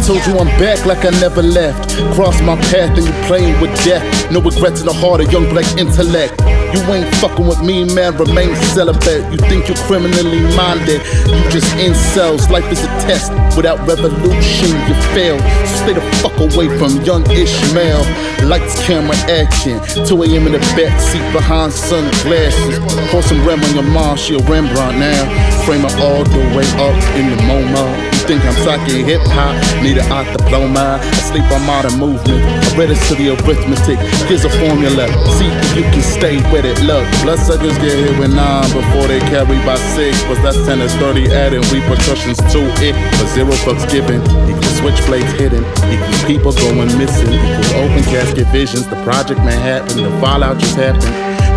told you I'm back like I never left. Cross my path and you playing with death. No regrets in the heart of young black intellect. You ain't fucking with me, man, remain celibate. You think you're criminally minded, you just incels. Life is a test, without revolution you fail. So stay the fuck away from young Ismael. Lights, camera, action, 2 a.m. in the backseat behind sunglasses. Pour some Rem on your mom, she a Rembrandt now. Frame her all the way up in the MoMA. You think I'm talking hip-hop, need an art diploma. I sleep on modern movement, I read it to the arithmetic. Here's a formula, see if you can stay with it. Look, bloodsuckers get hit with 9 before they carry by 6. But that's 10 is 30 adding repercussions to it. But 0 fucks given equals switchblades hidden, equals people going missing, equals open casket visions. The project Manhattan, the fallout just happened.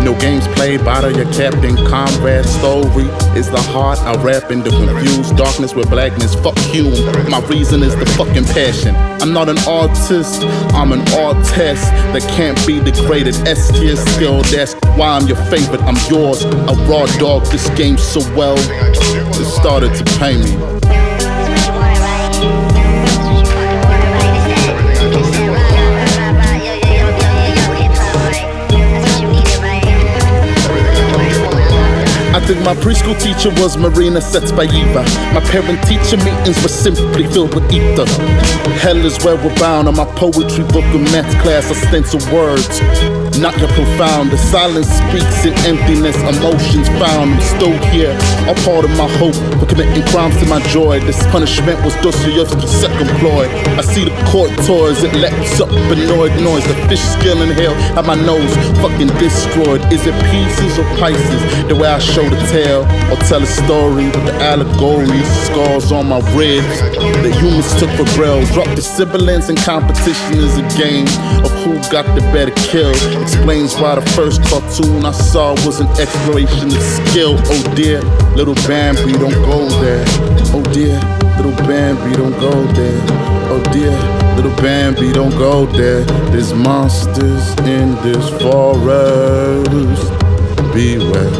No games played, bottle your captain. Comrade story is the heart I rap in. To confuse darkness with blackness. Fuck you, my reason is the fucking passion. I'm not an artist, I'm an artist that can't be degraded. S-tier skill, that's why I'm your favorite. I'm yours, a raw dog. This game so well, it started to pay me. I think my preschool teacher was Marina Setspaeva. My parent-teacher meetings were simply filled with ether. Hell is where we're bound. On my poetry book in math class, I stencil words, not your profound. The silence speaks in emptiness, emotions found. I'm still here, all part of my hope for committing crimes to my joy. This punishment was Dostoevsky's second ploy. I see the court toys, it lets up annoyed noise. The fish skill in hell at my nose, fucking destroyed. Is it Pieces or Pisces? The way I show the tale, or tell a story with the allegories, scars on my ribs that humans took for real. Drop the sibilance and competition is a game of who got the better kill. Explains why the first cartoon I saw was an exploration of skill. Oh dear, little Bambi, don't go there. Oh dear, little Bambi, don't go there. Oh dear, little Bambi, don't go there. There's monsters in this forest. Beware.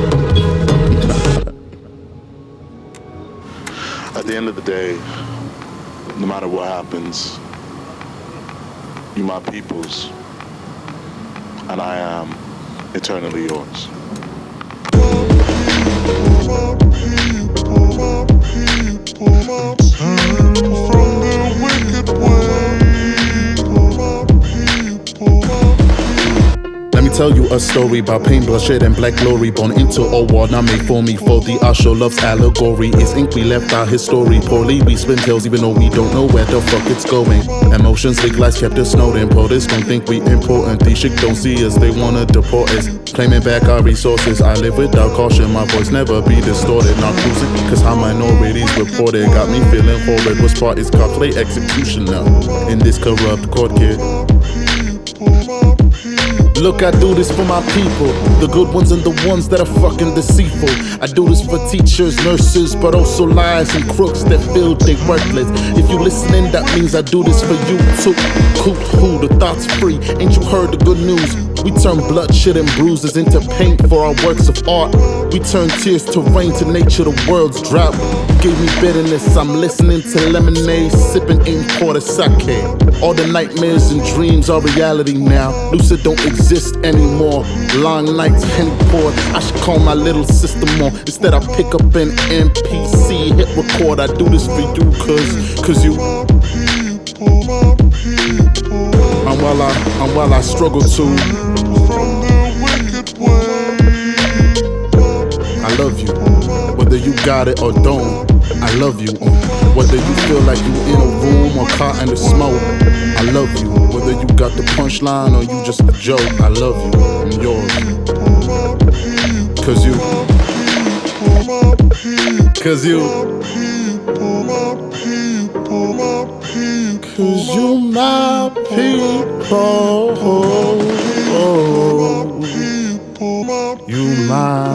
At the end of the day, no matter what happens, you my peoples, and I am eternally yours. From their wicked Let me tell you a story about pain, bloodshed, and black glory. Born into a war not made for me. For the Osho love's allegory is ink. We left our history poorly. We spin tales even though we don't know where the fuck it's going. Emotions, big lies kept us snowed in. POTUS don't think we important. These shit don't see us, they wanna deport us. Claiming back our resources. I live without caution, my voice never be distorted. Not cruising, cause how minorities reported. Got me feeling forward. What's part is cosplay execution now in this corrupt court kid. Look, I do this for my people, the good ones and the ones that are fucking deceitful. I do this for teachers, nurses, but also liars and crooks that feel they worthless. If you listening, that means I do this for you too. Cool, who, the thoughts free, ain't you heard the good news? We turn bloodshed and bruises into paint for our works of art. We turn tears to rain to nature, the world's drought. Gave me bitterness, I'm listening to lemonade, sipping imported sake. All the nightmares and dreams are reality now. Lucid don't exist anymore. Long nights, Henny poured. I should call my little sister more. Instead I pick up an MPC, hit record. I do this for you, cause you. And while I struggle to, I love you, whether you got it or don't. I love you, whether you feel like you in a room or caught in the smoke. I love you, whether you got the punchline or you just a joke. I love you, I'm yours. Cause you Cause you my people. You my